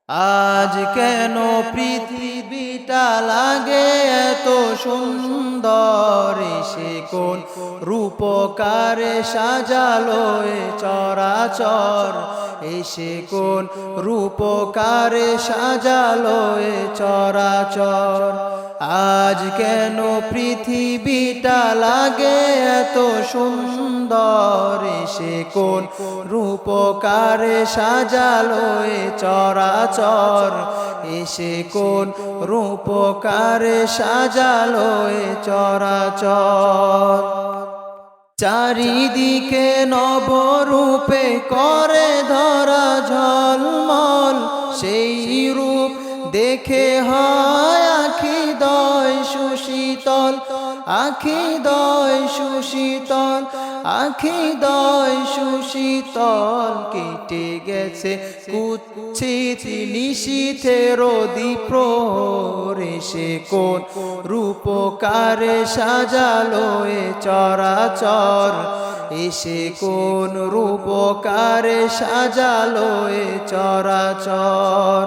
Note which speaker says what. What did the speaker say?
Speaker 1: আজ কেন পৃথিবীটা লাগে এত সুন্দর, সে কোন রূপকারে সাজালো এ চরাচর, এসে কোন রূপকারে সাজালো এ চরাচর। আজ কেন পৃথিবীটা লাগে এত সুন্দর, সে কোন রূপকারে সাজালো এ চরাচর, এসে কোন রূপকারে সাজালো এ চরাচর। চারিদিকে নবরূপে করে ধরা ঝলমল, সেই রূপ দেখে হয় আখি দয় সুশীতল, আখি দয় সুশীতল, আখি দয় সুশীতল। কেটে গেছে কুৎসিত নিশীথের দ্বীপ্রহর, এসে কোন রূপকারে সাজালো এ চরাচর, এসে কোন রূপকারে সাজালো এ চরাচর।